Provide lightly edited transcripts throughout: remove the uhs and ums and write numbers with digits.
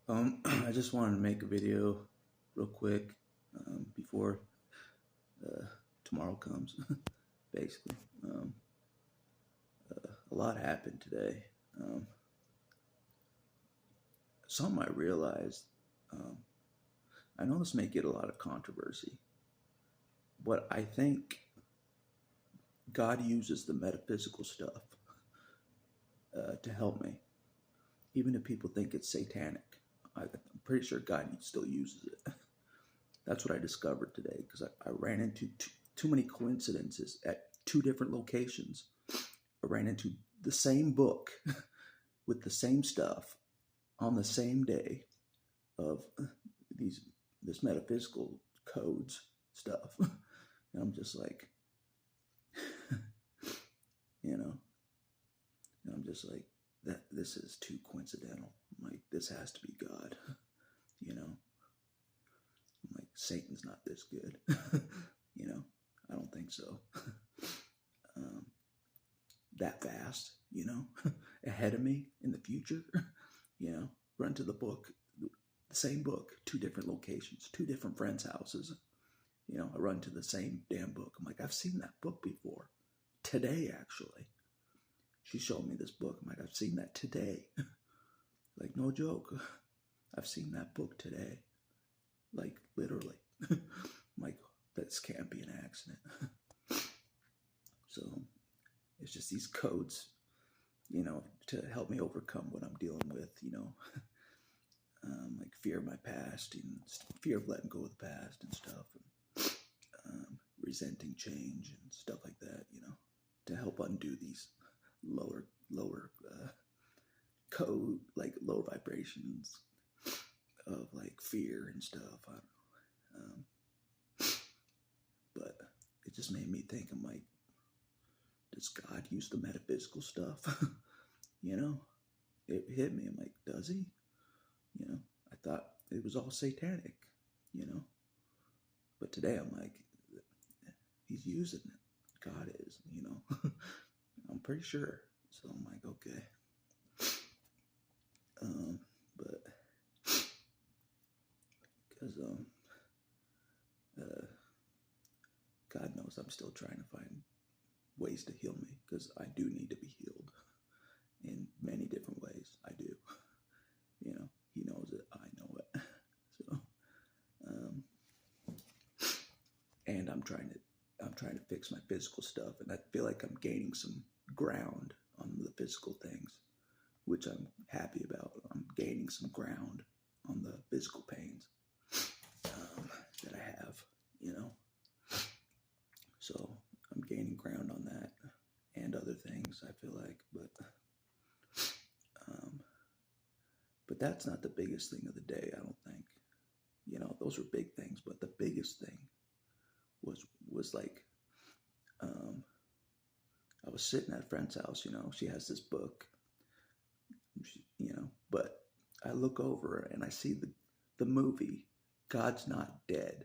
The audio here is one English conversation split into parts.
I just wanted to make a video real quick before tomorrow comes. Basically, um, a lot happened today. Um, Something I realized. Um, I know this may get a lot of controversy, but I think God uses the metaphysical stuff to help me, even if people think it's satanic. I'm pretty sure God still uses it. That's what I discovered today because I ran into too many coincidences at two different locations. I ran into the same book with the same stuff on the same day of these this metaphysical codes stuff. And I'm just like, you know, and I'm just like, that this is too coincidental. I'm like, this has to be God, you know. I'm like, Satan's not this good, you know. I don't think so. um, that fast, you know, ahead of me in the future, you know, run to the book, the same book, two different locations, two different friends' houses. You know, I run to the same damn book. I'm like, I've seen that book before. Today, actually. She showed me this book. I'm like, I've seen that today. Like, no joke. I've seen that book today. Like, literally. I'm like, this can't be an accident. So, it's just these codes, you know, to help me overcome what I'm dealing with, you know. Like fear of my past and fear of letting go of the past and stuff. And, resenting change and stuff like that, you know, to help undo these lower code, like lower vibrations of like fear and stuff. I don't know. But it just made me think, I'm like, does God use the metaphysical stuff? You know, it hit me. I'm like, does he? You know, I thought it was all satanic, you know, but today I'm like, he's using it. God is, you know. I'm pretty sure. So I'm like, okay. But because uh, God knows I'm still trying to find ways to heal me because I do need to be healed in many different ways. I do. You know, He knows it. I know it. So, um, and I'm trying to fix my physical stuff, and I feel like I'm gaining some ground on the physical things, which I'm happy about. I'm gaining some ground on the physical pains that I have, you know. So I'm gaining ground on that and other things, I feel like, um, but that's not the biggest thing of the day, I don't think. You know, those were big things, but the biggest thing was like, um, I was sitting at a friend's house. You know, she has this book, you know, but I look over and I see the movie God's Not Dead,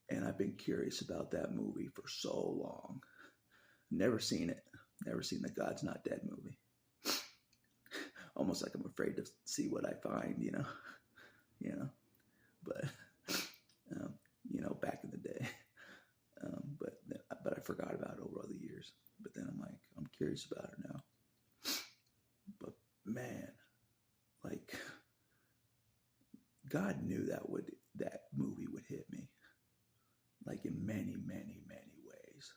and I've been curious about that movie for so long. Never seen it. Never seen the God's Not Dead movie. Almost like I'm afraid to see what I find, you know. You know, but um, you know, back in the day. But I forgot about it over all the years. But then I'm like, I'm curious about it now. But man, like God knew that movie would hit me, like in many, many, many ways,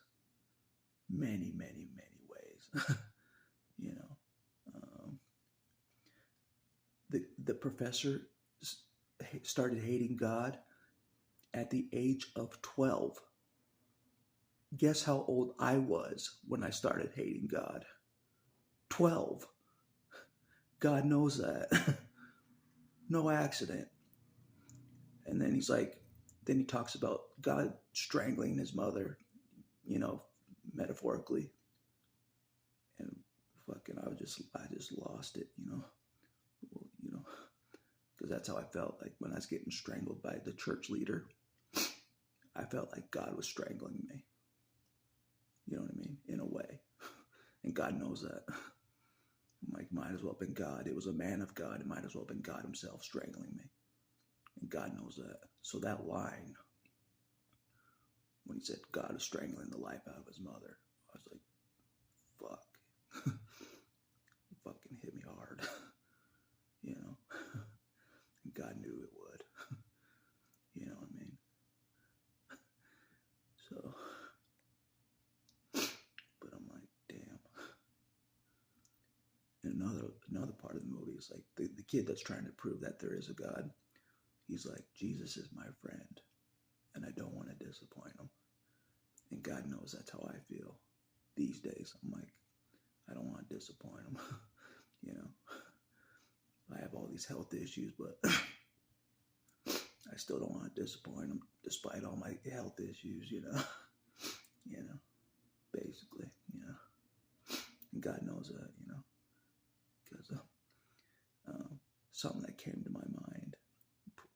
many, many, many ways. You know, the professor started hating God at the age of 12. Guess how old I was when I started hating God? 12. God knows that. No accident. And then then he talks about God strangling his mother, you know, metaphorically. And fucking, I just lost it, you know. Well, you know, because that's how I felt like when I was getting strangled by the church leader. I felt like God was strangling me. You know what I mean? In a way. And God knows that. I'm I'm like, might as well have been God. It was a man of God. It might as well have been God himself strangling me. And God knows that. So that line, when he said God is strangling the life out of his mother, I was like, fuck. It fucking hit me hard. You know? And God knew it would. You know what I mean? So, but I'm like, damn. And another part of the movie is like the kid that's trying to prove that there is a God. He's like, Jesus is my friend, and I don't want to disappoint him. And God knows that's how I feel these days. I'm like, I don't want to disappoint him. You know, I have all these health issues, but I still don't want to disappoint him despite all my health issues, you know. You know, basically, you know. And God knows that, you know, because something that came to my mind,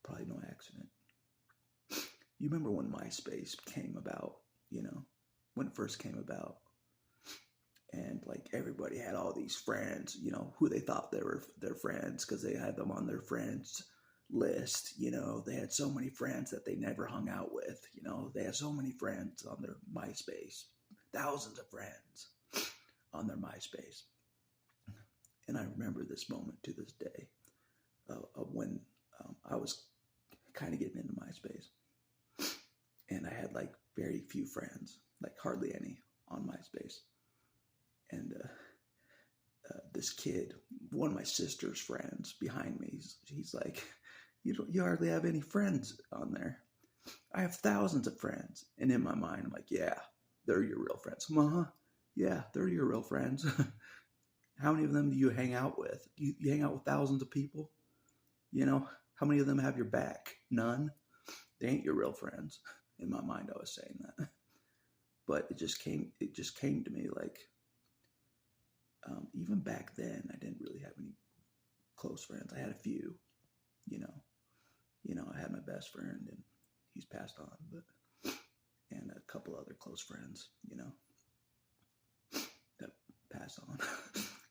probably no accident. You remember when MySpace came about, you know, when it first came about, and like everybody had all these friends, you know, who they thought they were their friends because they had them on their friends list. You know, they had so many friends that they never hung out with. You know, they had so many friends on their MySpace, thousands of friends on their MySpace. And I remember this moment to this day of when I was kind of getting into MySpace, and I had like very few friends, like hardly any on MySpace. And this kid, one of my sister's friends behind me, he's like, you hardly have any friends on there. I have thousands of friends. And in my mind, I'm like, yeah, they're your real friends. Yeah, they're your real friends. How many of them do you hang out with? You hang out with thousands of people? You know, how many of them have your back? None. They ain't your real friends. In my mind, I was saying that. But it just came to me like, even back then, I didn't really have any close friends. I had a few, you know. I had my best friend, and he's passed on, and a couple other close friends, you know, that passed on.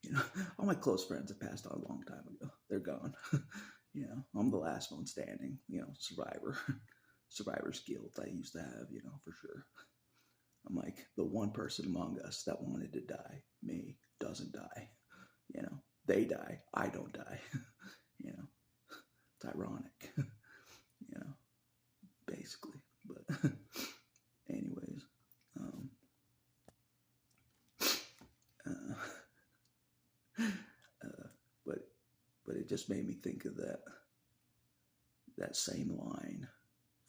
You know, all my close friends have passed on a long time ago. They're gone. You know, I'm the last one standing. You know, survivor's guilt I used to have. You know, for sure. I'm like the one person among us that wanted to die. Me doesn't die. You know, they die. I don't die. You know, it's ironic. You know, basically. But anyways, but it just made me think of that same line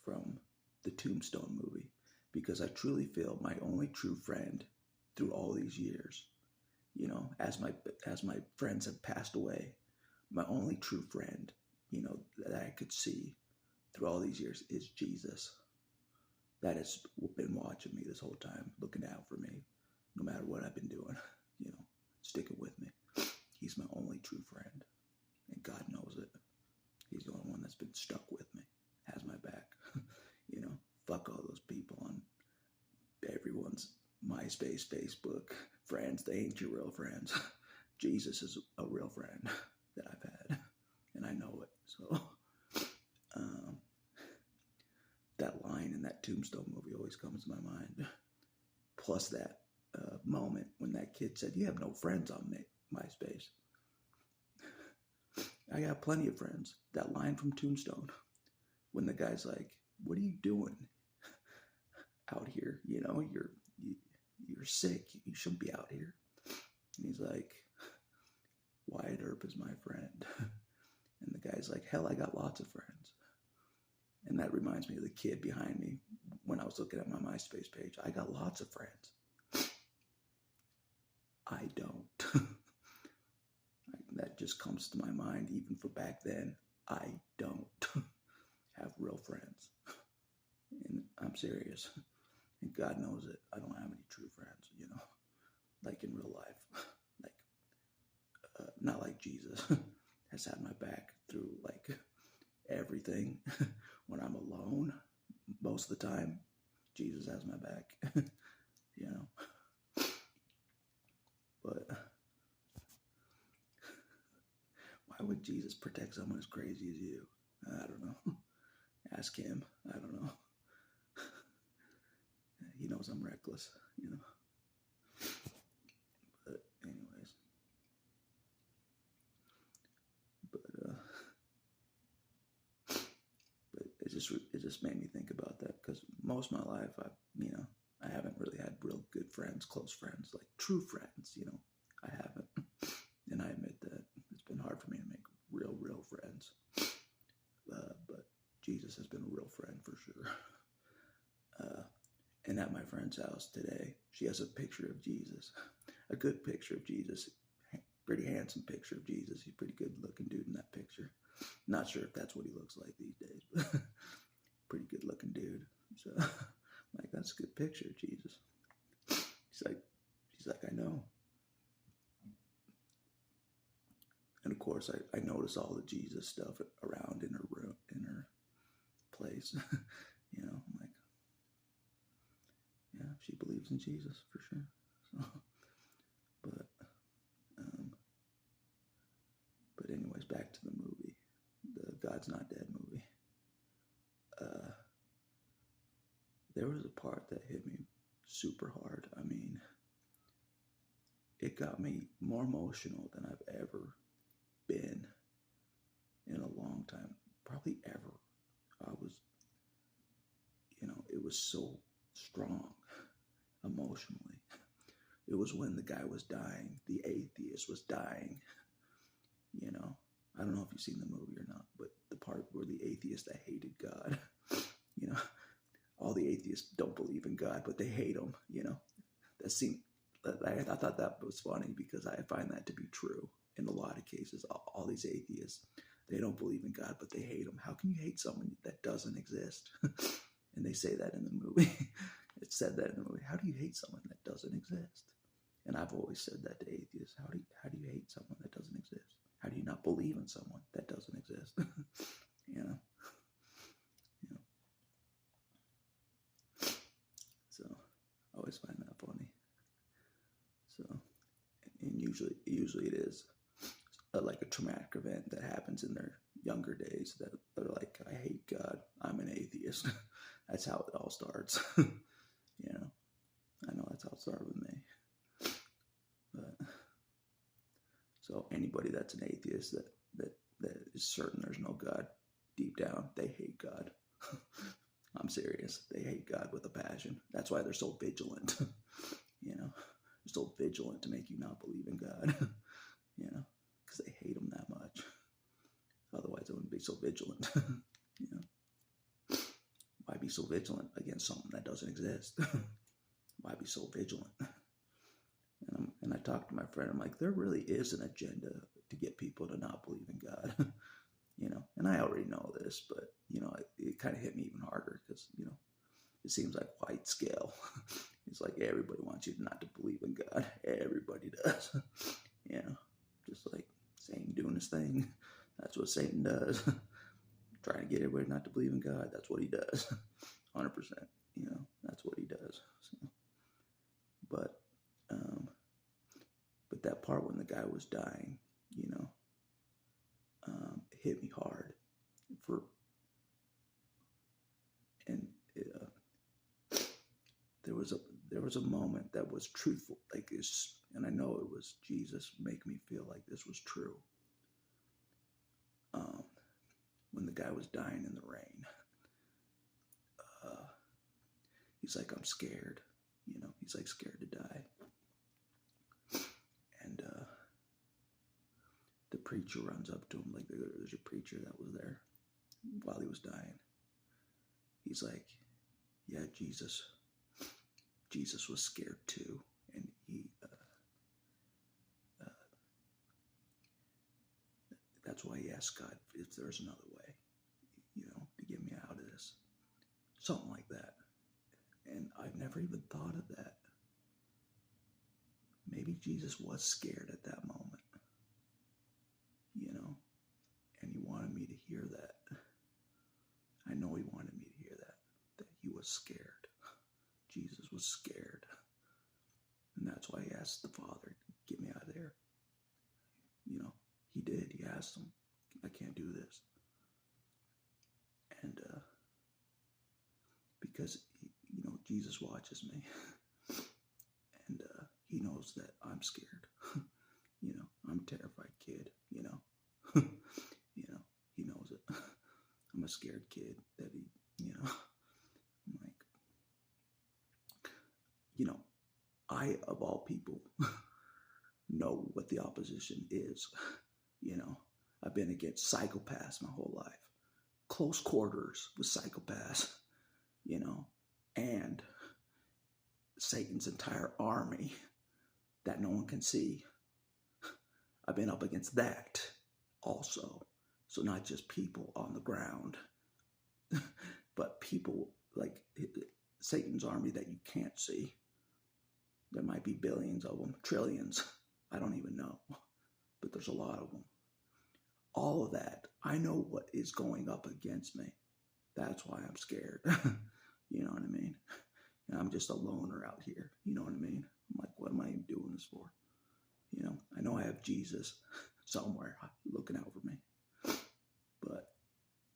from the Tombstone movie, because I truly feel my only true friend through all these years, you know, as my friends have passed away, my only true friend, you know, that I could see through all these years is Jesus. That has been watching me this whole time, looking out for me, no matter what I've been doing, you know, sticking with me. He's my only true friend, and God knows it. He's the only one that's been stuck with me, has my back. You know, fuck all those people on everyone's MySpace, Facebook friends. They ain't your real friends. Jesus is a real friend that I've had, and I know it. So, that line in that Tombstone movie always comes to my mind. Plus that moment when that kid said, "You have no friends on MySpace." I got plenty of friends. That line from Tombstone, when the guy's like, "What are you doing out here? You know, you're sick. You shouldn't be out here." And he's like, "Wyatt Earp is my friend." And the guy's like, "Hell, I got lots of friends." And that reminds me of the kid behind me when I was looking at my MySpace page. I got lots of friends. I don't. That just comes to my mind, even for back then. I don't have real friends. And I'm serious. And God knows it. I don't have any true friends, you know, like in real life. Like, not like Jesus has had my back through like everything. When I'm alone, most of the time, Jesus has my back. You know. But protect someone as crazy as you? I don't know. Ask him. I don't know. He knows I'm reckless, you know. But anyways, but it just made me think about that, because most of my life I haven't really had real good friends, close friends, like true friends, you know. I haven't, and I admit that it's been hard for me to make real friends. But Jesus has been a real friend for sure. And at my friend's house today, she has a picture of Jesus, a good picture of Jesus, pretty handsome picture of Jesus. He's a pretty good looking dude in that picture. Not sure if that's what he looks like these days, but pretty good looking dude. So like, that's a good picture of Jesus. She's like, I know. And of course, I notice all the Jesus stuff around in her room, in her place. You know, I'm like, yeah, she believes in Jesus for sure. So, but anyways, back to the movie, the God's Not Dead movie. There was a part that hit me super hard. I mean, it got me more emotional than I've ever been in a long time, probably ever. I was, it was so strong emotionally. It was when the guy was dying, the atheist was dying. You know, I don't know if you've seen the movie or not, but the part where the atheist that hated God, you know, all the atheists don't believe in God, but they hate him, you know. I thought that was funny, because I find that to be true in a lot of cases. All these atheists, they don't believe in God, but they hate him. How can you hate someone that doesn't exist? And they say that in the movie. It said that in the movie. How do you hate someone that doesn't exist? And I've always said that to atheists. How do you hate someone that doesn't exist? How do you not believe in someone that doesn't exist? You know? So I always find that funny. So, and usually it is like a traumatic event that happens in their younger days, that they're like, I hate God, I'm an atheist. That's how it all starts. You know, I know that's how it started with me. But so anybody that's an atheist that is certain there's no God, deep down they hate God. I'm serious. They hate God with a passion. That's why they're so vigilant. You know, they're so vigilant to make you not believe in God. You know, because they hate him that much. Otherwise, they wouldn't be so vigilant. You know, why be so vigilant against something that doesn't exist? Why be so vigilant? And I talked to my friend. I'm like, there really is an agenda to get people to not believe in God. You know, and I already know this, but you know, it kind of hit me even harder, because you know, it seems like wide scale. It's like everybody wants you not to believe in God. Everybody does. You know, just like Satan doing his thing. That's what Satan does. Trying to get everybody not to believe in God. That's what he does. 100%. You know, that's what he does. So, but that part when the guy was dying, you know, it hit me hard. There was a moment that was truthful, like this, and I know it was Jesus making me feel like this was true. When the guy was dying in the rain, he's like, I'm scared. You know, he's like scared to die. And the preacher runs up to him, like there's a preacher that was there while he was dying. He's like, yeah, Jesus was scared too, and he that's why he asked God if there's another way, you know, to get me out of this. Something like that. And I've never even thought of that. Maybe Jesus was scared at that moment, you know, and he wanted me to hear that. I know he wanted me to hear that he was scared. Jesus was scared. And that's why he asked the Father, get me out of there. You know, he did. He asked him, I can't this. And because, Jesus watches me. And he knows that I'm scared. I'm a terrified kid, you know. He knows it. I'm a scared kid that I'm like, I, of all people, know what the opposition is. I've been against psychopaths my whole life. Close quarters with psychopaths, and Satan's entire army that no one can see. I've been up against that also. So not just people on the ground, but people like Satan's army that you can't see. There might be billions of them, trillions. I don't even know, but there's a lot of them. All of that, I know what is going up against me. That's why I'm scared. You know what I mean? And I'm just a loner out here. You know what I mean? I'm like, what am I even doing this for? I know I have Jesus somewhere looking out for me.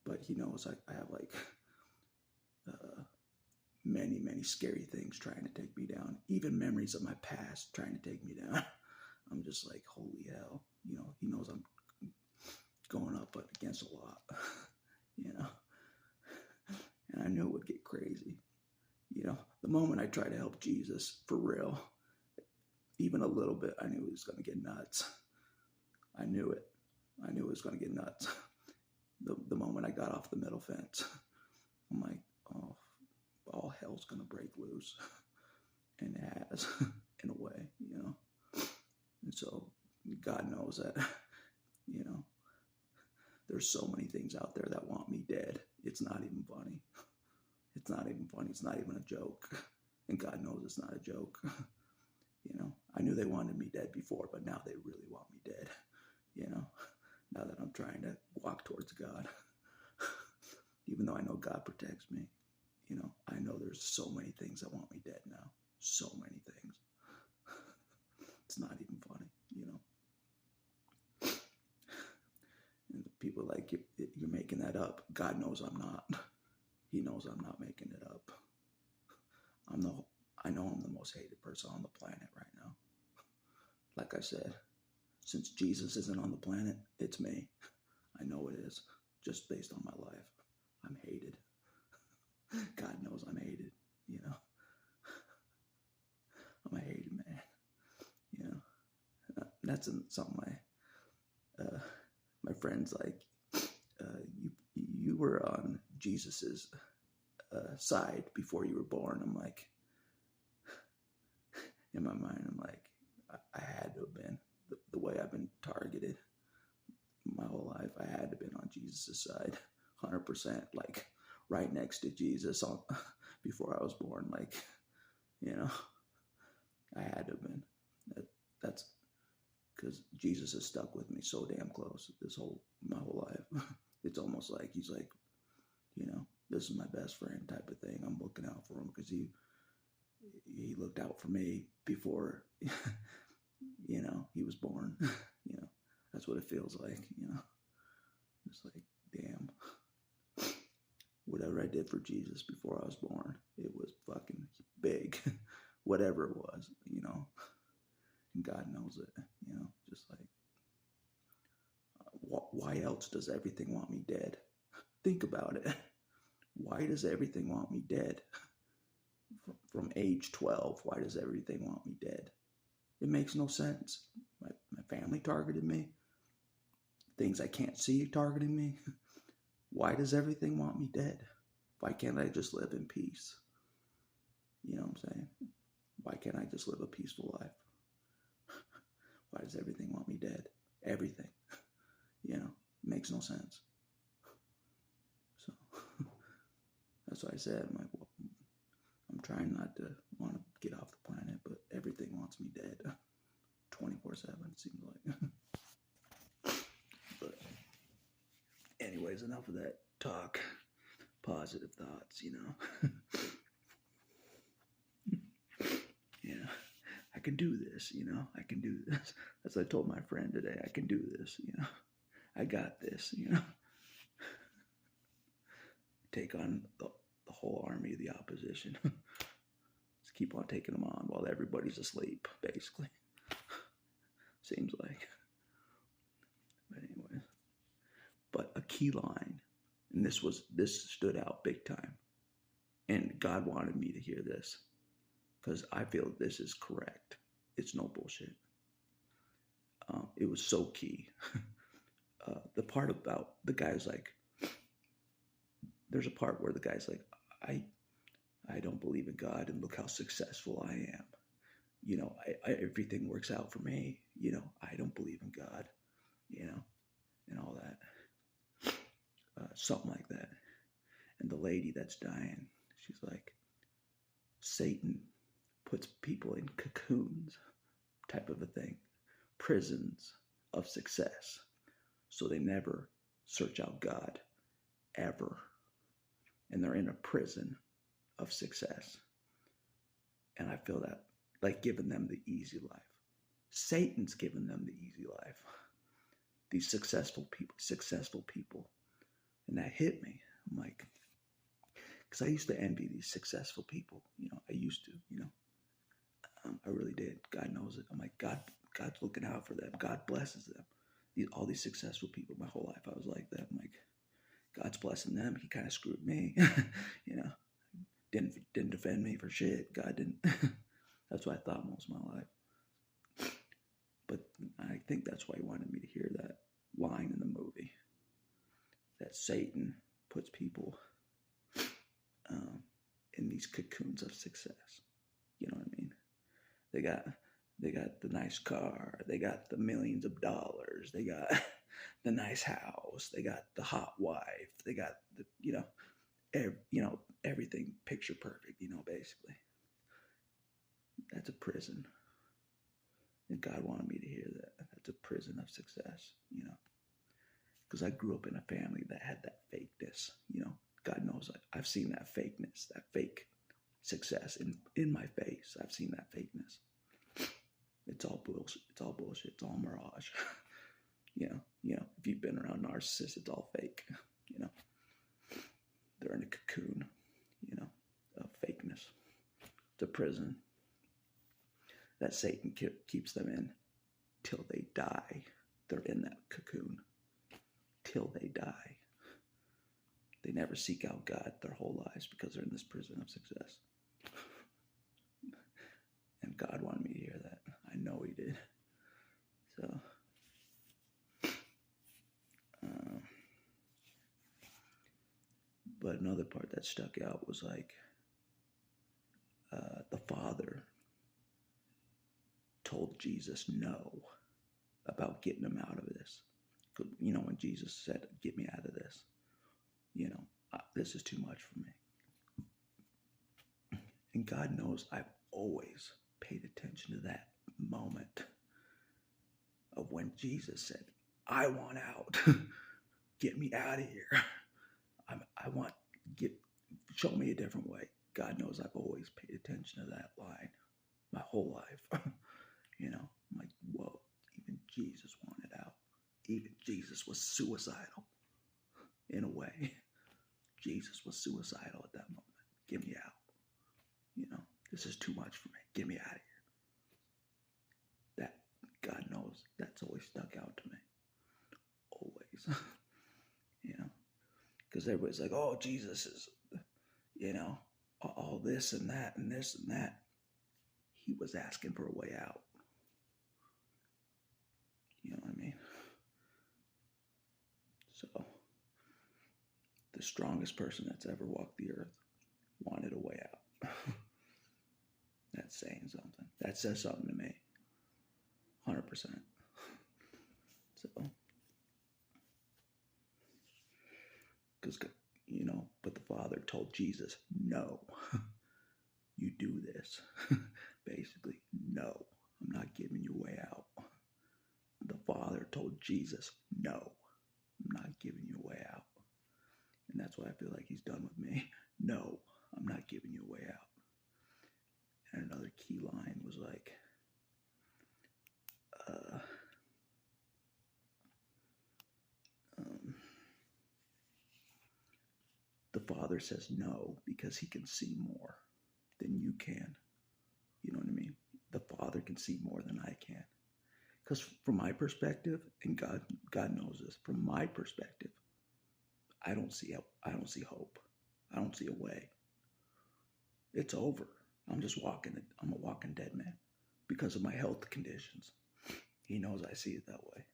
But he knows I have like many, many scary things trying to take me down. Even memories of my past trying to take me down. I'm just like, holy hell. He knows I'm going up against a lot. And I knew it would get crazy. The moment I try to help Jesus for real, even a little bit, I knew it was going to get nuts. I knew it. I knew it was going to get nuts. The moment I got off the middle fence, I'm like, oh, all hell's going to break loose. And it has, in a way, And so God knows that, there's so many things out there that want me dead. It's not even funny. It's not even funny. It's not even a joke. And God knows it's not a joke. I knew they wanted me dead before, but now they really want me dead. Now that I'm trying to walk towards God. Even though I know God protects me. I know there's so many things that want me dead now. So many things. It's not even funny, And people like, you're making that up. God knows I'm not. He knows I'm not making it up. I know I'm the most hated person on the planet right now. Like I said, since Jesus isn't on the planet, it's me. I know it is, just based on my life. I'm hated. God knows I'm hated, I'm a hated man, That's something my friends like, you were on Jesus's side before you were born. I'm like, in my mind, I'm like, I had to have been. The way I've been targeted my whole life, I had to have been on Jesus' side, 100%, like right next to Jesus before I was born. Like, I had to have been. That's because Jesus has stuck with me so damn close my whole life. It's almost like he's like, this is my best friend type of thing. I'm looking out for him because he looked out for me before, he was born. That's what it feels like, It's like, damn. Whatever I did for Jesus before I was born, it was fucking big. Whatever it was, And God knows it, just like, why else does everything want me dead? Think about it. Why does everything want me dead? From age 12, why does everything want me dead? It makes no sense. My family targeted me. Things I can't see targeting me. Why does everything want me dead? Why can't I just live in peace? You know what I'm saying? Why can't I just live a peaceful life? Why does everything want me dead? Everything. Makes no sense. So that's why I said, I'm trying not to want to get off the planet, but everything wants me dead. 24/7, it seems like. But anyways, enough of that talk. Positive thoughts, Yeah, I can do this, I can do this. As I told my friend today, I can do this, I got this, take on the whole army of the opposition. Just keep on taking them on while everybody's asleep, basically. Seems like. But anyways. But a key line, and this stood out big time. And God wanted me to hear this because I feel this is correct. It's no bullshit. It was so key. The part about the guy's like, there's a part where the guy's like, I don't believe in God, and look how successful I am. You know, everything works out for me. You know, I don't believe in God. You know, and all that, something like that. And the lady that's dying, she's like, Satan puts people in cocoons, type of a thing, prisons of success, so they never search out God, ever. And they're in a prison of success. And I feel that, like, giving them the easy life. Satan's giving them the easy life. These successful people. And that hit me. I'm like, because I used to envy these successful people. You know, I used to, you know. I really did. God knows it. I'm like, God's looking out for them. God blesses them. All these successful people, my whole life I was like that. I'm like, God's blessing them. He kind of screwed me. You know, didn't defend me for shit. God didn't. That's what I thought most of my life. But I think that's why he wanted me to hear that line in the movie. That Satan puts people in these cocoons of success. You know what I mean? They got the nice car. They got the millions of dollars. They got the nice house. They got the hot wife. They got the, everything picture perfect, you know, basically. That's a prison. And God wanted me to hear that. That's a prison of success, you know. Because I grew up in a family that had that fakeness, you know. God knows I've seen that fakeness, that fake success in my face. I've seen that fakeness. It's all bullshit. It's all bullshit. It's all mirage. You know, if you've been around narcissists, it's all fake. You know, they're in a cocoon, you know, of fakeness. It's a prison that Satan keeps them in till they die. They're in that cocoon till they die. They never seek out God their whole lives because they're in this prison of success. And God wanted me to hear that. I know he did. So, but another part that stuck out was like, the Father told Jesus no about getting him out of this. You know, when Jesus said, get me out of this, you know, this is too much for me. And God knows I've always paid attention to that moment of when Jesus said, I want out. Get me out of here. I want, show me a different way. God knows I've always paid attention to that line my whole life. You know, I'm like, whoa, even Jesus wanted out. Even Jesus was suicidal in a way. Jesus was suicidal at that moment. Get me out. You know, this is too much for me. Get me out of here. That, God knows, that's always stuck out to me. Always. You know, because everybody's like, oh, Jesus is, you know, all this and that and this and that. He was asking for a way out. You know what I mean? So, the strongest person that's ever walked the earth wanted a way out. That's saying something. That says something to me. 100%. So, because, you know, but the Father told Jesus, no, you do this. Basically, no, I'm not giving you a way out. The Father told Jesus, no, I'm not giving you a way out. And that's why I feel like he's done with me. No, I'm not giving you a way out. And another key line was like, the Father says no because he can see more than you can. You know what I mean? The Father can see more than I can. Because from my perspective, and God knows this, from my perspective, I don't see hope. I don't see a way. It's over. I'm a walking dead man because of my health conditions. He knows I see it that way.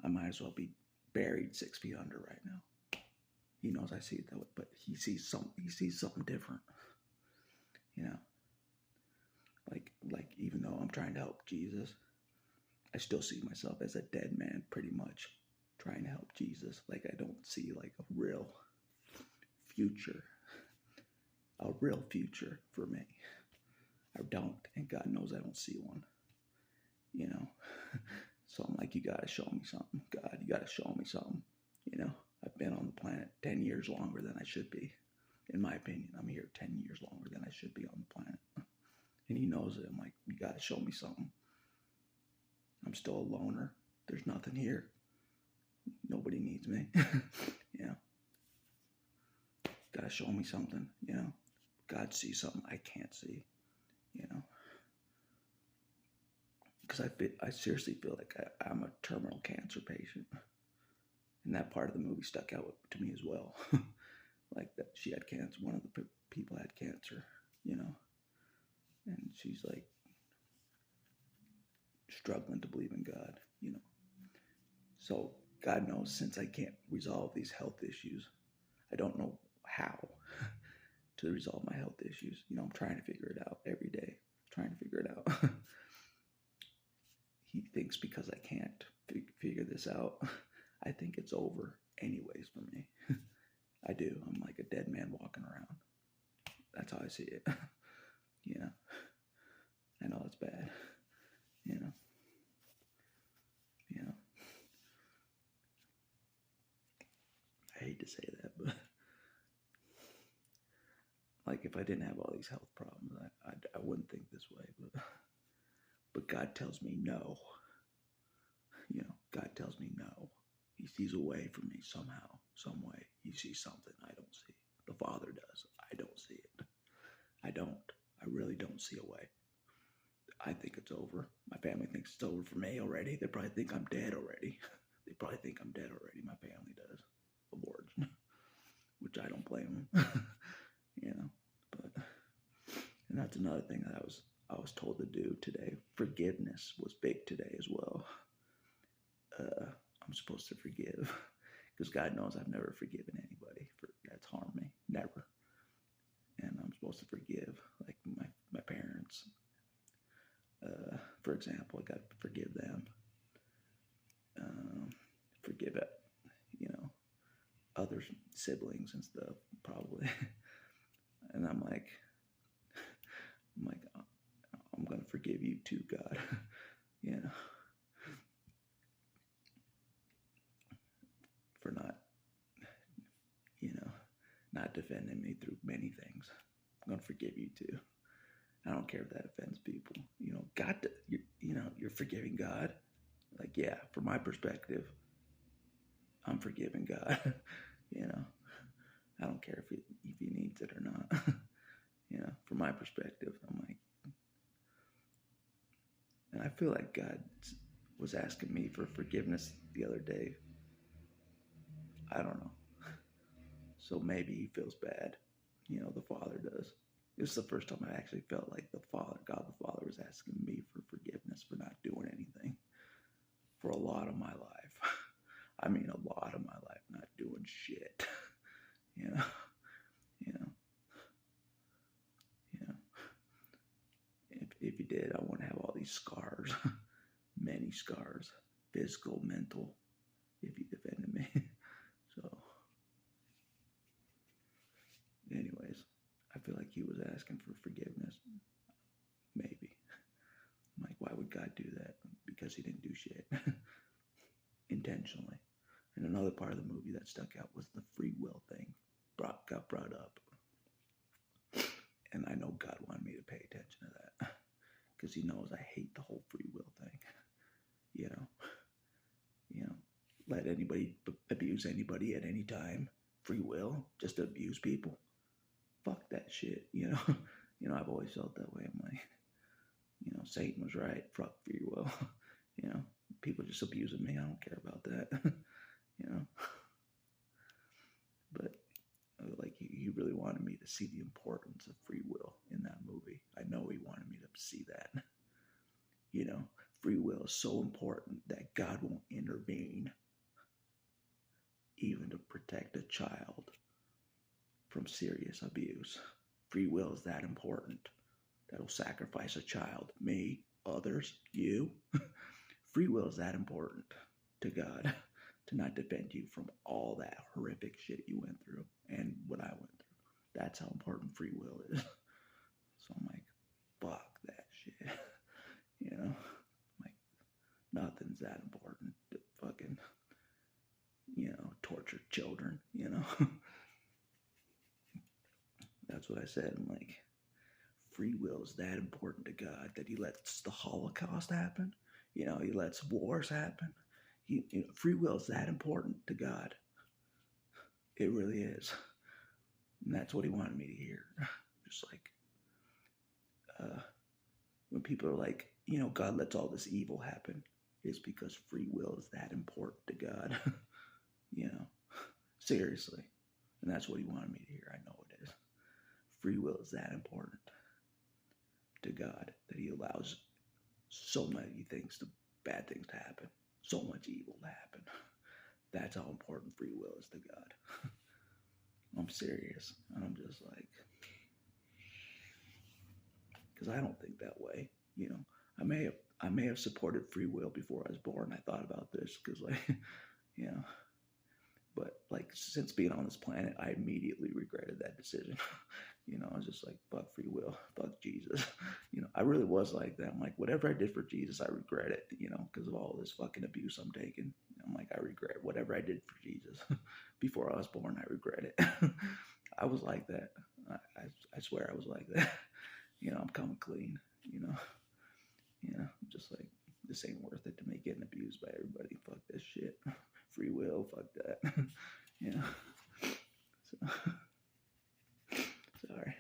I might as well be buried 6 feet under right now. He knows I see it that way, but he sees something different. You know, like even though I'm trying to help Jesus, I still see myself as a dead man, pretty much trying to help Jesus. Like I don't see like a real future for me. I don't, and God knows I don't see one. You know, so I'm like, you gotta show me something, God. You gotta show me something. You know, I've been on the planet 10 years longer than I should be. In my opinion, I'm here 10 years longer than I should be on the planet. And he knows it. I'm like, you gotta show me something. I'm still a loner. There's nothing here. Nobody needs me. You know, gotta show me something. You know, God sees something I can't see. You know, because I seriously feel like I'm a terminal cancer patient, and that part of the movie stuck out to me as well. Like that she had cancer. One of the people had cancer. You know, and she's like struggling to believe in God. You know, so God knows since I can't resolve these health issues, I don't know how to resolve my health issues. You know, I'm trying to figure it out every day. Trying to figure it out. He thinks because I can't figure this out, I think it's over anyways for me. I do. I'm like a dead man walking around. That's how I see it. You know, I know it's bad. You know. I hate to say that, but like if I didn't have all these health problems, I wouldn't think this way. But God tells me no. You know, God tells me no. He sees a way for me somehow, some way. He sees something I don't see. The Father does. I don't see it. I don't. I really don't see a way. I think it's over. My family thinks it's over for me already. They probably think I'm dead already. My family does. Abortion. Which I don't blame them. You know. But and that's another thing that I was told to do today. Forgiveness was big today as well. I'm supposed to forgive because God knows I've never forgiven anybody that's harmed me. Never. And I'm supposed to forgive, like my parents. For example, I got to forgive them. Forgive it, you know, other siblings and stuff, probably. And I'm like, I'm gonna forgive you too, God. You know, for not, you know, not defending me through many things. I'm gonna forgive you too. I don't care if that offends people. You know, you're forgiving God. Like, yeah, from my perspective, I'm forgiving God. You know, I don't care if he needs it or not. You know, from my perspective, I'm like, and I feel like God was asking me for forgiveness the other day. I don't know. So maybe he feels bad. You know, the Father does. This is the first time I actually felt like God the Father was asking me for forgiveness for not doing anything for a lot of my life. I mean, a lot of my life, not doing shit. You know. If he did, I wouldn't have all these scars, many scars, physical, mental, if he defended me. So, anyways, I feel like he was asking for forgiveness. Maybe. I'm like, why would God do that? Because he didn't do shit. Intentionally. And another part of the movie that stuck out was the free will thing. Got brought up. And I know God wanted me to pay attention to that. Because he knows I hate the whole free will thing. You know, let anybody abuse anybody at any time free will just to abuse people. Fuck that shit, I've always felt that way. I'm like, Satan was right. Fuck free will. People just abusing me. I don't care about that. But like he really wanted me to see the importance of free will in that movie. I know he wanted me to see that. Free will is so important that God won't intervene even to protect a child from serious abuse. Free will is that important. That'll sacrifice a child, me, others, you. Free will is that important to God to not defend you from all that horrific shit you went through and what I went through. That's how important free will is. So I'm like, fuck that shit. Like nothing's that important to fucking, torture children, That's what I said. I'm like, free will is that important to God that he lets the Holocaust happen. He lets wars happen. Free will is that important to God. It really is. And that's what he wanted me to hear. Just like, when people are like, God lets all this evil happen, it's because free will is that important to God. Seriously. And that's what he wanted me to hear. I know it is. Free will is that important to God that he allows so many things, bad things to happen, so much evil to happen. That's how important free will is to God. I'm serious. I'm just like, because I don't think that way. I may have supported free will before I was born. I thought about this because, but like since being on this planet, I immediately regretted that decision. I was just like, fuck free will, fuck Jesus. I really was like that. I'm like, whatever I did for Jesus, I regret it, because of all this fucking abuse I'm taking. I'm like, I regret whatever I did for Jesus. Before I was born, I regret it. I was like that. I swear I was like that. I'm coming clean, I'm just like, this ain't worth it to me getting abused by everybody. Fuck this shit. Free will, fuck that. So, sorry.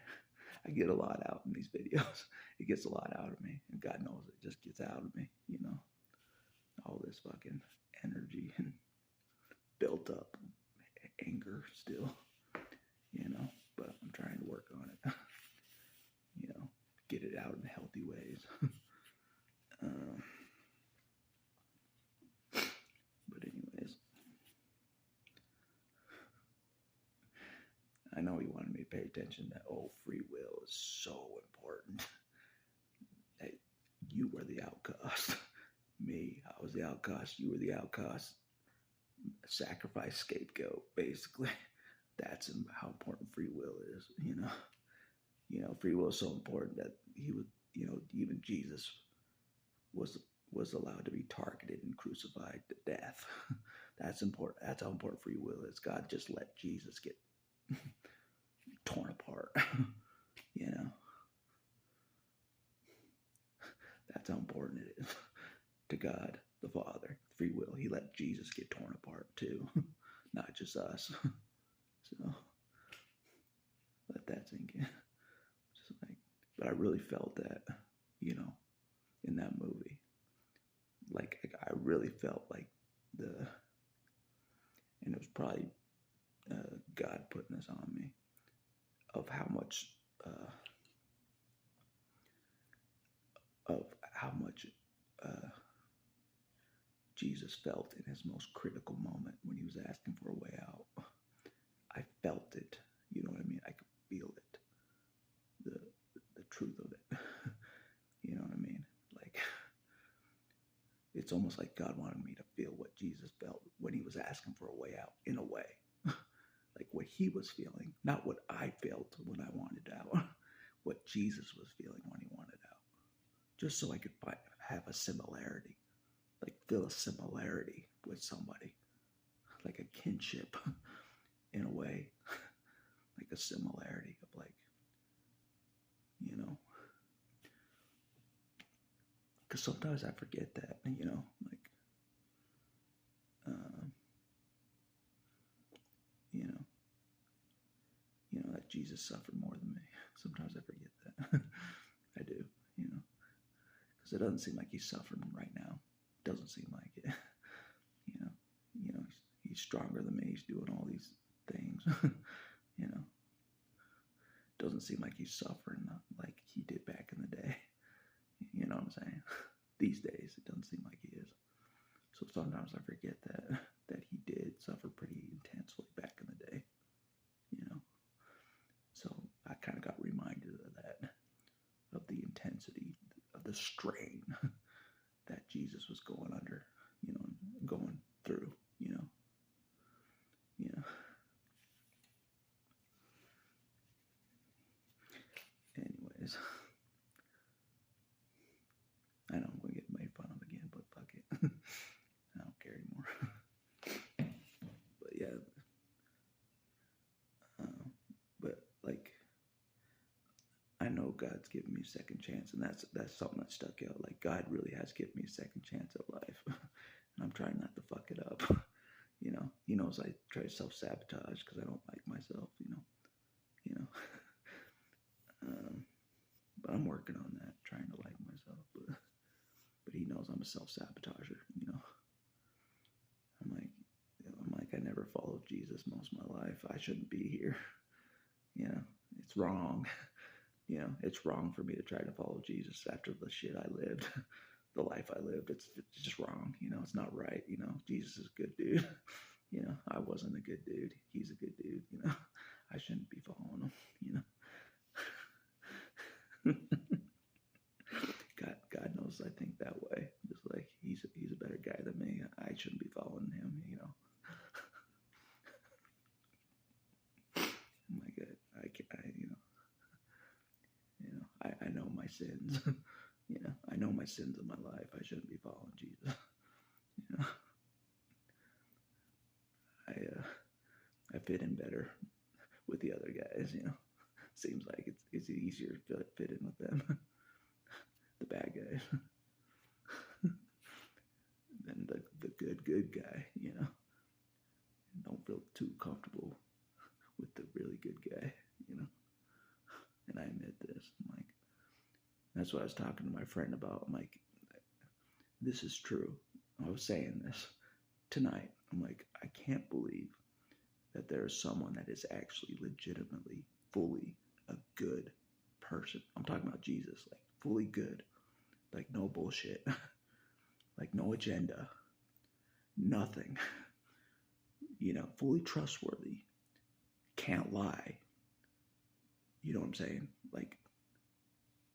I get a lot out in these videos. It gets a lot out of me. And God knows it just gets out of me, all this fucking energy and built up anger still, but I'm trying to work on it, get it out in healthy ways. But anyways, I know he wanted me to pay attention that, free will is so important. That you were the outcast. Me, I was the outcast. You were the outcast. Sacrifice, scapegoat, basically. That's how important free will is, free will is so important that he would, even Jesus was allowed to be targeted and crucified to death. That's important. That's how important free will is. God just let Jesus get torn apart. That's how important it is to God the Father. Free will. He let Jesus get torn apart too, not just us. So let that sink in. Just like, but I really felt that, in that movie. Like I really felt like and it was probably God putting this on me, of how much Jesus felt in his most critical moment when he was asking for a way out. I felt it. You know what I mean? I could feel it. The truth of it. You know what I mean? Like, it's almost like God wanted me to feel what Jesus felt when he was asking for a way out, in a way. Like what he was feeling, not what I felt when I wanted out. What Jesus was feeling when he wanted out. Just so I could have a similarity. Like feel a similarity with somebody. Like a kinship, in a way. Like a similarity of like, because sometimes I forget that, like, like Jesus suffered more than me. Sometimes I forget that. I do, because it doesn't seem like he's suffering right now. Doesn't seem like it. He's stronger than me. He's doing all these things. Doesn't seem like he's suffering like he did back in the day. You know what I'm saying? These days, it doesn't seem like he is. So sometimes I forget that he did suffer pretty intensely back in the day. So I kind of got reminded of that, of the intensity, of the strain that Jesus was going under, going through, Anyways, I know I'm going to get made fun of again, but fuck it. I don't care anymore. But yeah, but like, I know God's given me a second chance, and that's something that stuck out. Like, God really has given me a second chance at life, and I'm trying not to fuck it up. He knows I try to self-sabotage because I don't like myself. But I'm working on that, trying to like myself. But he knows I'm a self-sabotager. I'm like I never followed Jesus most of my life. I shouldn't be here. It's wrong. It's wrong for me to try to follow Jesus after the shit I lived, the life I lived. It's just wrong. It's not right. Jesus is a good dude. I wasn't a good dude. He's a good dude. I shouldn't be following him. God knows I think that way. Just like he's a better guy than me. I shouldn't be following him. I'm like I know my sins. I know my sins in my life. I shouldn't be following Jesus. I fit in better with the other guys. Seems like it's easier to fit in with them, the bad guys, than the good guy. Don't feel too comfortable with the really good guy. And I admit this. I'm like, that's what I was talking to my friend about. I'm like, this is true. I was saying this tonight. I'm like, I can't believe that there is someone that is actually legitimately, fully a good person. I'm talking about Jesus, like fully good, like no bullshit, like no agenda, nothing, fully trustworthy, can't lie. You know what I'm saying? Like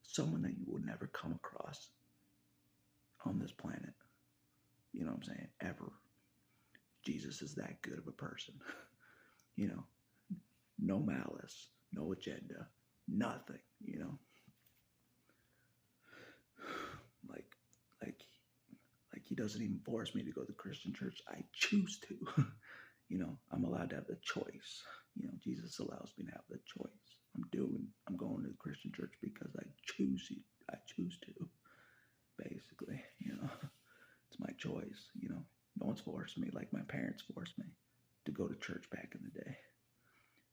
someone that you will never come across on this planet. You know what I'm saying? Ever. Jesus is that good of a person. No malice, no agenda, nothing, Like he doesn't even force me to go to Christian church. I choose to. I'm allowed to have the choice. Jesus allows me to have the choice. I'm going to the Christian church because I choose to. Basically, it's my choice. No one's forced me like my parents forced me to go to church back in the day.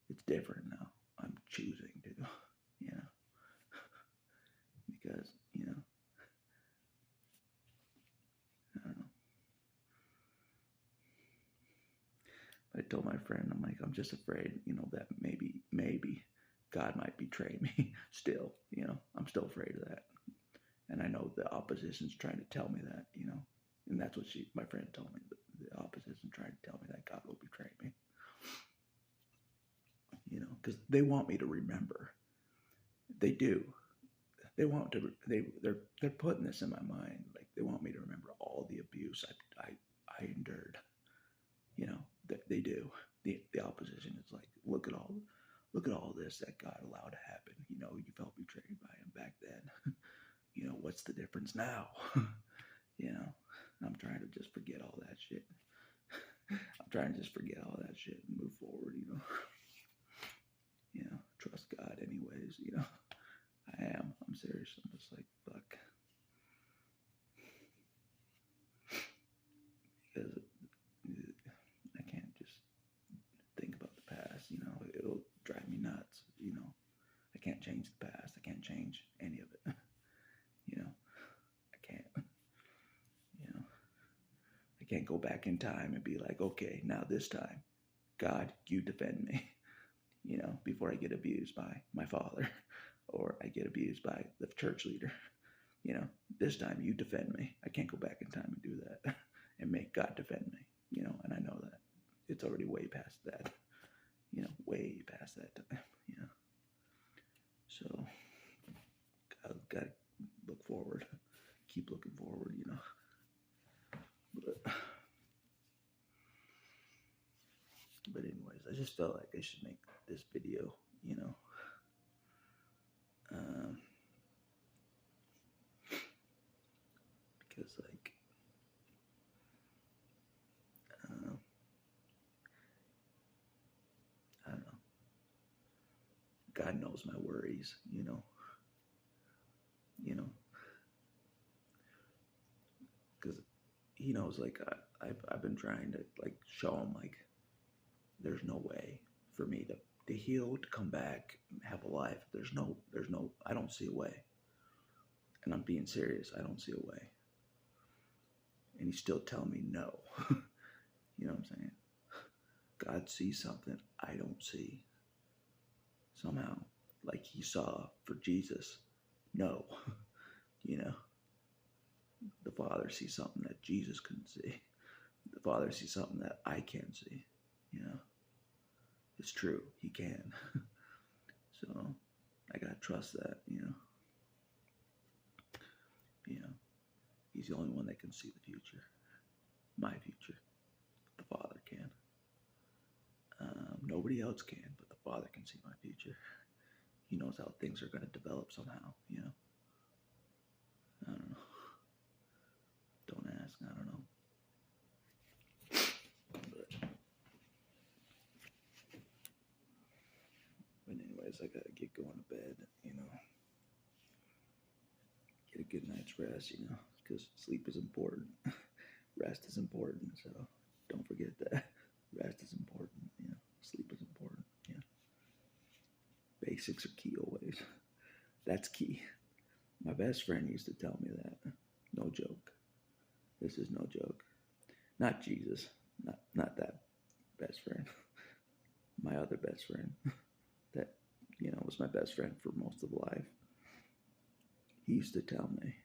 It's different now. I'm choosing to, because, I don't know. I told my friend, I'm like, I'm just afraid, that maybe God might betray me still, I'm still afraid of that. And I know the opposition's trying to tell me that, and that's what my friend told me, the opposition trying to tell me that God will betray me. Because they want me to remember. They do. They want to. They're putting this in my mind. Like they want me to remember all the abuse I endured. They do. The opposition is like, look at all this that God allowed to happen. You felt betrayed by him back then. What's the difference now? I'm trying to just forget all that shit. I'm trying to just forget all that shit and move forward. Trust God anyways, I am. I'm serious. I'm just like, fuck. Because I can't just think about the past, it'll drive me nuts. past. I can't change any of it. I can't. I can't go back in time and be like, okay, now this time, God, you defend me, before I get abused by my father or I get abused by the church leader. This time you defend me. I can't go back in time and do that and make God defend me, and I know that it's already way past that, way past that time, So I've got to look forward, keep looking forward, But anyways, I just felt like I should make this video, because like, I don't know. God knows my worries, because He knows. Like I've been trying to like show Him like there's no way for me to heal, to come back, have a life. There's no. I don't see a way, and I'm being serious. I don't see a way, and He's still telling me no. You know what I'm saying? God sees something I don't see. Somehow, like He saw for Jesus, no. The Father sees something that Jesus couldn't see. The Father sees something that I can't see. It's true. He can. So I gotta trust that. He's the only one that can see the future. My future. The Father can. Nobody else can, but the Father can see my future. He knows how things are going to develop somehow, I don't know. Don't ask, I don't know. But anyways, I got to get going to bed, Get a good night's rest, because sleep is important. Rest is important, so don't forget that. Rest is important, Sleep is important, Basics are key always. That's key. My best friend used to tell me that. No joke. This is no joke. Not Jesus. Not that best friend. My other best friend. That, was my best friend for most of life. He used to tell me,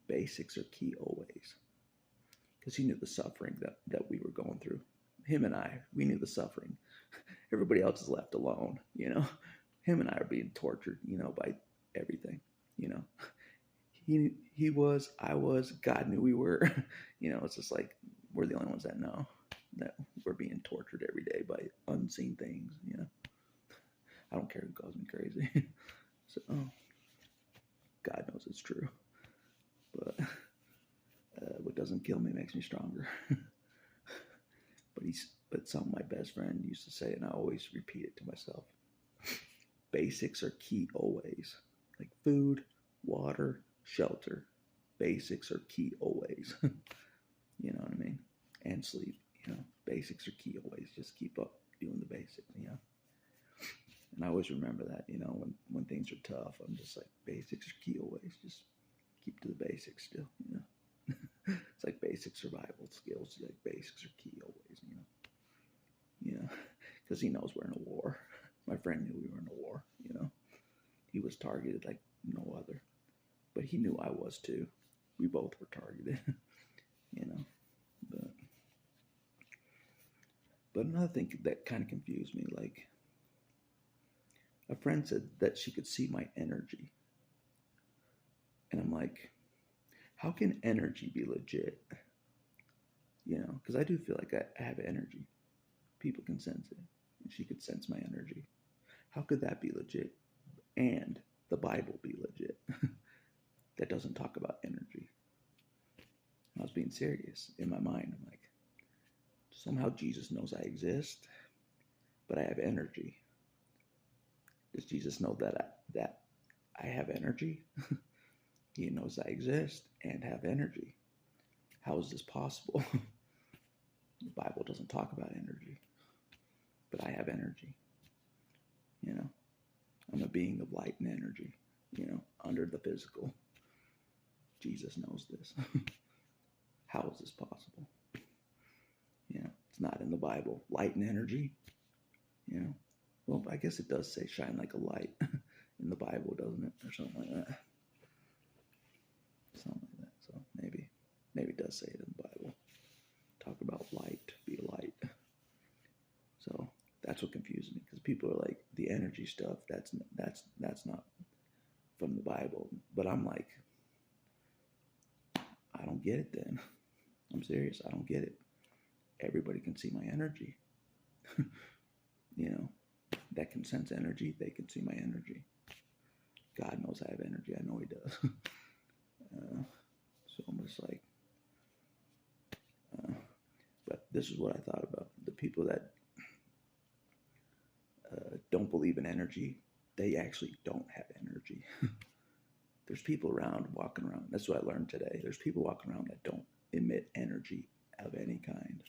basics are key always. Because he knew the suffering that we were going through. Him and I, we knew the suffering. Everybody else is left alone, Him and I are being tortured, by everything, He was, I was, God knew we were. It's just like we're the only ones that know that we're being tortured every day by unseen things, I don't care who calls me crazy. So God knows it's true. But what doesn't kill me makes me stronger. But something my best friend used to say, and I always repeat it to myself. Basics are key always. Like food, water, shelter. Basics are key always. You know what I mean? And sleep, Basics are key always. Just keep up doing the basics, And I always remember that, when things are tough, I'm just like, basics are key always. Just keep to the basics still, It's like basic survival skills. Like basics are key always, Because he knows we're in a war. My friend knew we were in a war, He was targeted like no other. But he knew I was too. We both were targeted, But another thing that kind of confused me, like, a friend said that she could see my energy. And I'm like, how can energy be legit? Because I do feel like I have energy. People can sense it. And she could sense my energy. How could that be legit? And the Bible be legit? That doesn't talk about energy. I was being serious in my mind. I'm like, somehow Jesus knows I exist, but I have energy. Does Jesus know that I have energy? He knows I exist and have energy. How is this possible? The Bible doesn't talk about energy, but I have energy. I'm a a being of light and energy, under the physical. Jesus knows this. How is this possible? It's not in the Bible. Light and energy, Well, I guess it does say shine like a light in the Bible, doesn't it? Or something like that. Something like that. So maybe it does say it in the Bible. Talk about light, be a light. So that's what confuses me, because people are like, the energy stuff, that's not from the Bible. But I'm like, I don't get it then. I'm serious, I don't get it. Everybody can see my energy. That can sense energy, they can see my energy. God knows I have energy, I know he does. So I'm just like, but this is what I thought about. The people that don't believe in energy, they actually don't have energy. There's people walking around. That's what I learned today. There's people walking around that don't emit energy of any kind.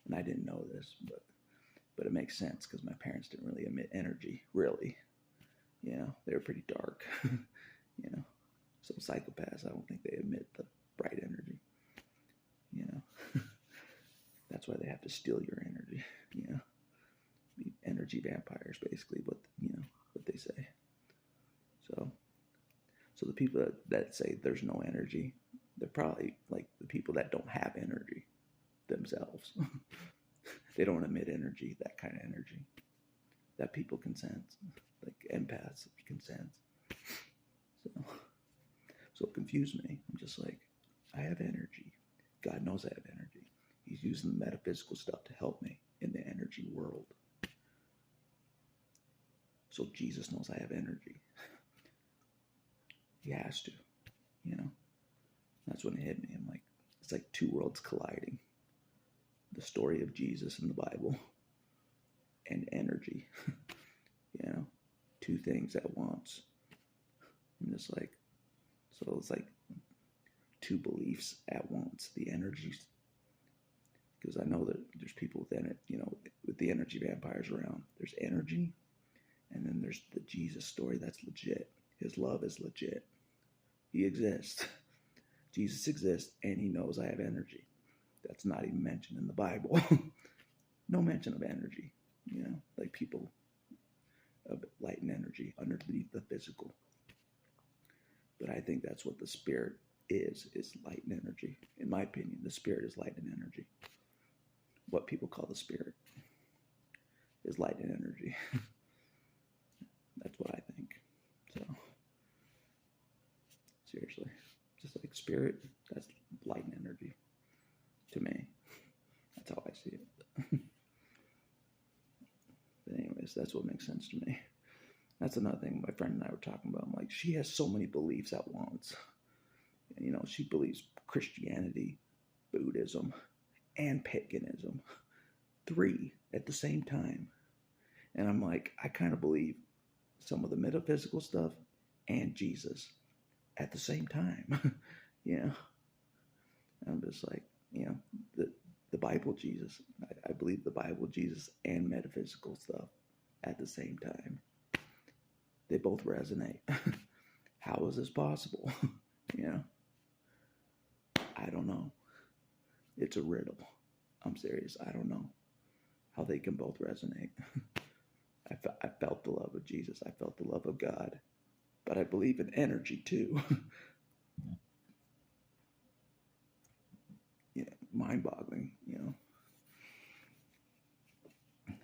And I didn't know this, but it makes sense, because my parents didn't really emit energy, really. They were pretty dark. Some psychopaths, I don't think they emit the bright energy. That's why they have to steal your energy. Be energy vampires, basically, what they say. So the people that say there's no energy, they're probably like the people that don't have energy themselves. They don't emit energy, that kind of energy that people can sense, like empaths can sense. So it confused me. I'm just like, I have energy. God knows I have energy. He's using the metaphysical stuff to help me in the energy world. So Jesus knows I have energy. He has to, That's when it hit me. I'm like, it's like two worlds colliding. The story of Jesus in the Bible and energy, two things at once. I'm just like, so it's like two beliefs at once, the energies. Because I know that there's people within it, with the energy vampires around. There's energy, and then there's the Jesus story that's legit. His love is legit. He exists. Jesus exists, and he knows I have energy. That's not even mentioned in the Bible. No mention of energy, like people of light and energy underneath the physical. But I think that's what the spirit is light and energy. In my opinion, the spirit is light and energy. What people call the spirit is light and energy. That's what I think. So, seriously, just like spirit, that's light and energy to me. That's how I see it. But anyways, that's what makes sense to me. That's another thing my friend and I were talking about. I'm like, she has so many beliefs at once. She believes Christianity, Buddhism, and paganism. 3 at the same time. And I'm like, I kind of believe some of the metaphysical stuff and Jesus at the same time. I'm just like, the Bible Jesus. I believe the Bible Jesus and metaphysical stuff at the same time. They both resonate. How is this possible? I don't know. It's a riddle. I'm serious. I don't know how they can both resonate. I felt the love of Jesus. I felt the love of God. But I believe in energy too. Mind-boggling,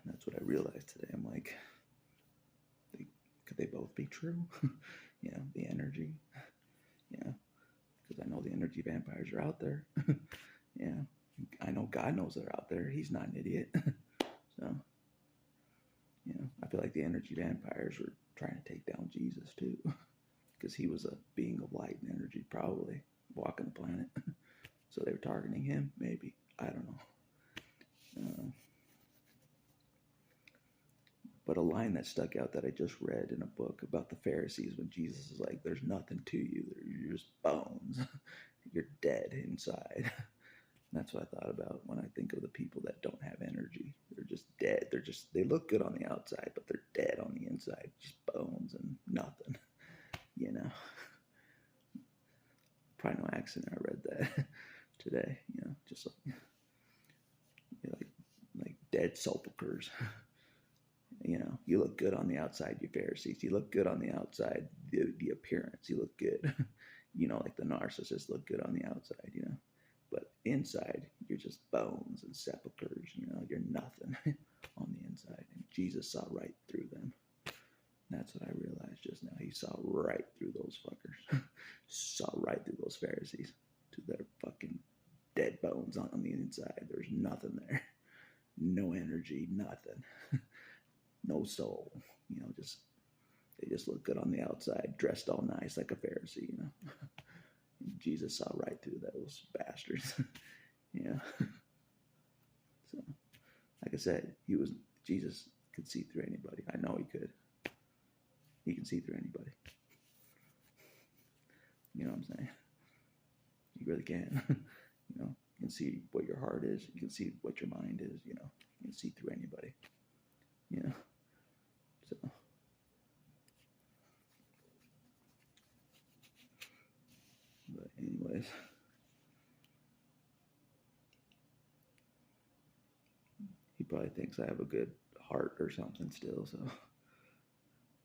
That's what I realized today. I'm like, could they both be true? The energy. Because I know the energy vampires are out there. I know God knows they're out there. He's not an idiot. So, I feel like the energy vampires were trying to take down Jesus too. Because he was a being of light and energy, probably, walking the planet. So they were targeting him, maybe. I don't know. But a line that stuck out that I just read in a book about the Pharisees, when Jesus is like, there's nothing to you. You're just bones. You're dead inside. That's what I thought about when I think of the people that don't have energy. They're just dead. They look good on the outside, but they're dead on the inside. Just bones and nothing, you know. Probably no accident I read that today, just like dead sepulchers. You look good on the outside, you Pharisees. You look good on the outside, the appearance. You look good. Like the narcissists look good on the outside, But inside, you're just bones and sepulchers, you're nothing on the inside. And Jesus saw right through them. That's what I realized just now. He saw right through those fuckers. Saw right through those Pharisees to their fucking dead bones on the inside. There's nothing there. No energy, nothing. No soul. They just look good on the outside, dressed all nice like a Pharisee, Jesus saw right through those bastards. So, like I said, Jesus could see through anybody. I know he could. He can see through anybody. You know what I'm saying? You really can. You can see what your heart is. You can see what your mind is. You can see through anybody. So. But anyways. He probably thinks I have a good heart or something still, so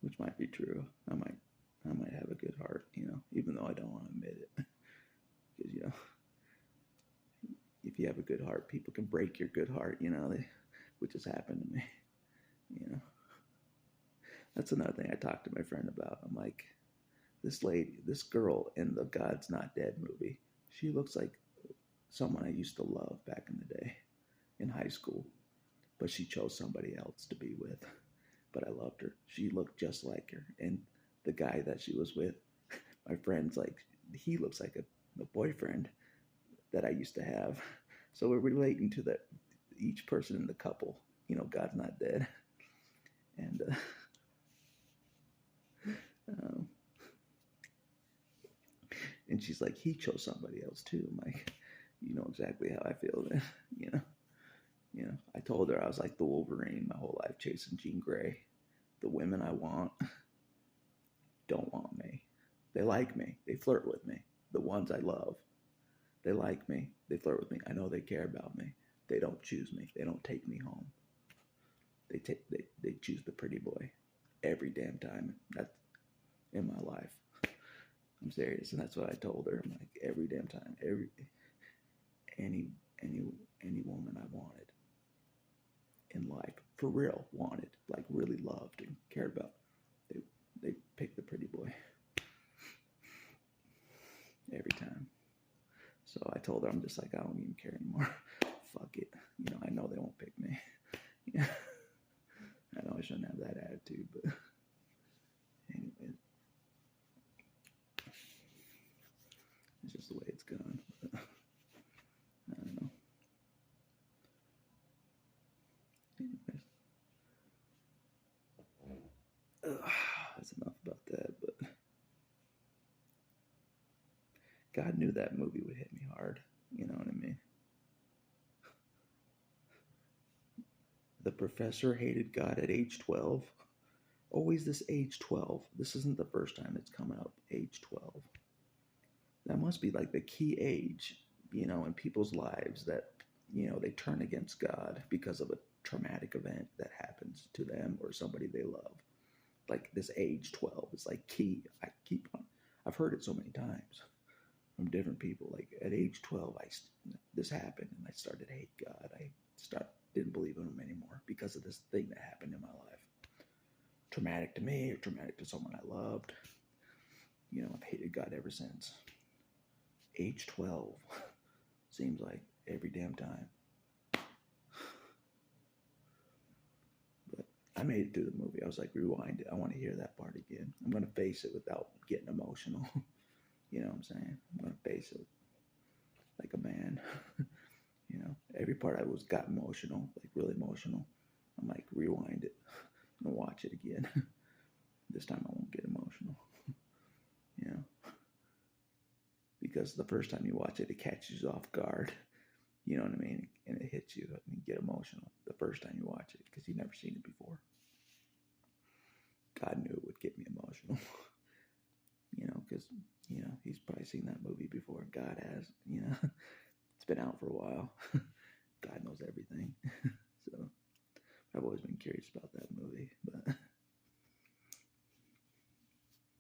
which might be true. I might have a good heart, even though I don't want to admit it. Because if you have a good heart, people can break your good heart, which has happened to me. That's another thing I talked to my friend about. I'm like, this girl in the God's Not Dead movie, she looks like someone I used to love back in the day in high school, but she chose somebody else to be with. But I loved her. She looked just like her. And the guy that she was with, my friend's like, he looks like a boyfriend that I used to have. So we're relating to each person in the couple. God's not dead. And and she's like, he chose somebody else too. I'm like, you know exactly how I feel then, I told her I was like the Wolverine my whole life, chasing Jean Grey. The women I want don't want me. They like me. They flirt with me. The ones I love, they like me. They flirt with me. I know they care about me. They don't choose me. They don't take me home. They choose the pretty boy every damn time. That's in my life. I'm serious, and that's what I told her. I'm like, every damn time, any woman I wanted in life, for real, wanted, like really loved and cared about, they picked the pretty boy every time. So I told her, I'm just like, I don't even care anymore. Fuck it. I know they won't pick me. Yeah. I know I shouldn't have that attitude, but anyway, it's just the way it's gone. But I don't know. Anyways, that's enough about that. But God knew that movie would hit me hard. You know what I mean? The professor hated God at age 12. Always this age 12. This isn't the first time it's come out. Age 12. That must be like the key age, in people's lives that, they turn against God because of a traumatic event that happens to them or somebody they love. Like this age 12 is like key. I've heard it so many times from different people. Like at age 12, this happened and I started to hate God. Didn't believe in him anymore because of this thing that happened in my life. Traumatic to me or traumatic to someone I loved. I've hated God ever since. Age 12 seems like every damn time. But I made it through the movie. I was like, rewind it. I want to hear that part again. I'm going to face it without getting emotional. You know what I'm saying? I'm going to face it like a man. Every part I got emotional, like really emotional. I'm like, rewind it and watch it again. This time I won't get emotional. Because the first time you watch it, it catches you off guard. You know what I mean? And it hits you and you get emotional the first time you watch it because you've never seen it before. God knew it would get me emotional. Because, he's probably seen that movie before. God has, it's been out for a while. God knows everything. So I've always been curious about that movie. But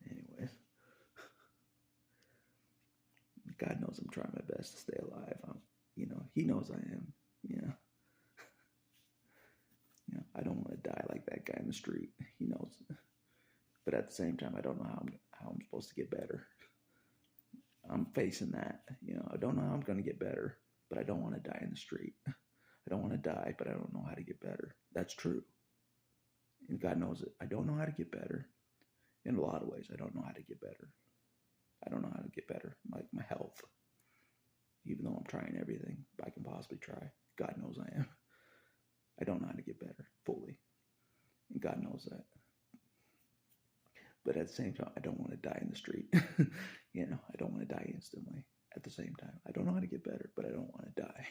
anyways, God knows I'm trying my best to stay alive. He knows I am. I don't want to die like that guy in the street. He knows. But at the same time, I don't know how I'm supposed to get better. I'm facing that. I don't know how I'm going to get better, but I don't want to die in the street. I don't want to die, but I don't know how to get better. That's true. And God knows it. I don't know how to get better. In a lot of ways, I don't know how to get better. I don't know how to get better. Like my health. Even though I'm trying everything I can possibly try. God knows I am. I don't know how to get better fully. And God knows that. But at the same time, I don't want to die in the street. I don't want to die instantly. At the same time, I don't know how to get better, but I don't want to die.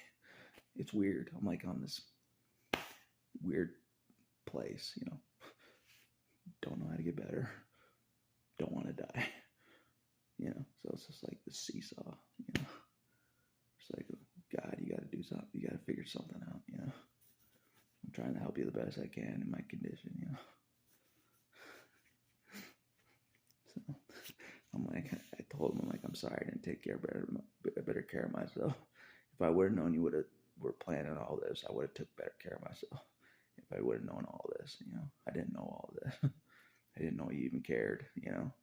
It's weird. I'm like on this weird place, Don't know how to get better. Don't want to die. So it's just like this seesaw, It's like, God, you got to do something. You got to figure something out, I'm trying to help you the best I can in my condition, So I'm like, I told him, I'm sorry, I didn't take better care of myself. If I would have known you were planning all this, I would have took better care of myself. If I would have known all this, I didn't know all this. I didn't know you even cared,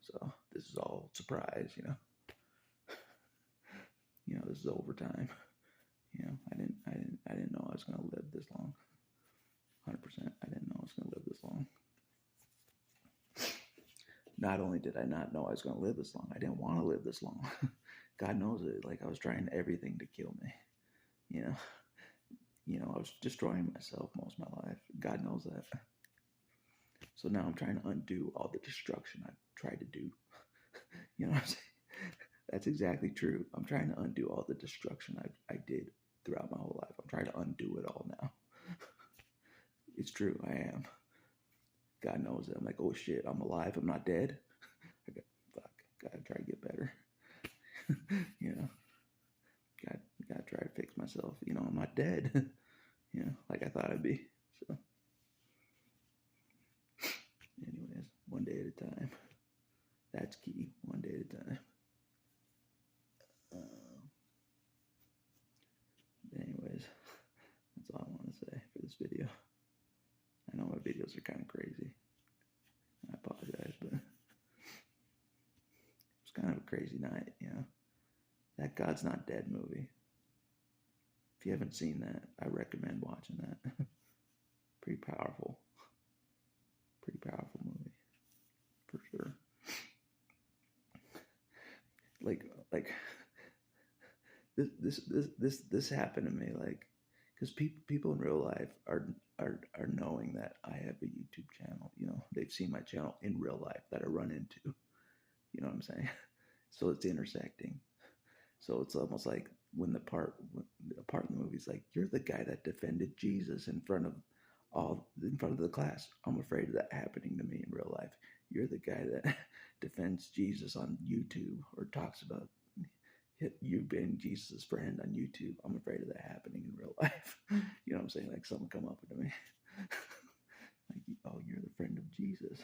So this is all surprise, This is overtime. I didn't know I was gonna live this long. 100%. I didn't know I was gonna live this long. Not only did I not know I was gonna live this long, I didn't want to live this long. God knows it. Like I was trying everything to kill me. I was destroying myself most of my life. God knows that. So now I'm trying to undo all the destruction I've tried to do. You know what I'm saying? That's exactly true. I'm trying to undo all the destruction I did throughout my whole life. I'm trying to undo it all now. It's true. I am. God knows it. I'm like, oh shit, I'm alive. I'm not dead. Gotta try to get better. Gotta try to fix myself. I'm not dead. Like I thought I'd be. So, anyways, one day at a time. That's key. One day at a time. Anyways, that's all I want to say for this video. I know my videos are kind of crazy. I apologize, but it was kind of a crazy night, That God's Not Dead movie. If you haven't seen that, I recommend watching that. Pretty powerful. Pretty powerful movie. For sure. Like this happened to me, like, because people in real life are knowing that I have a YouTube channel. They've seen my channel in real life that I run into. You know what I'm saying? So it's intersecting. So it's almost like when the part in the movie is like, you're the guy that defended Jesus in front of the class. I'm afraid of that happening to me in real life. You're the guy that defends Jesus on YouTube or talks about you being Jesus' friend on YouTube. I'm afraid of that happening in real life. You know what I'm saying? Like someone come up to me. Like, oh, you're the friend of Jesus.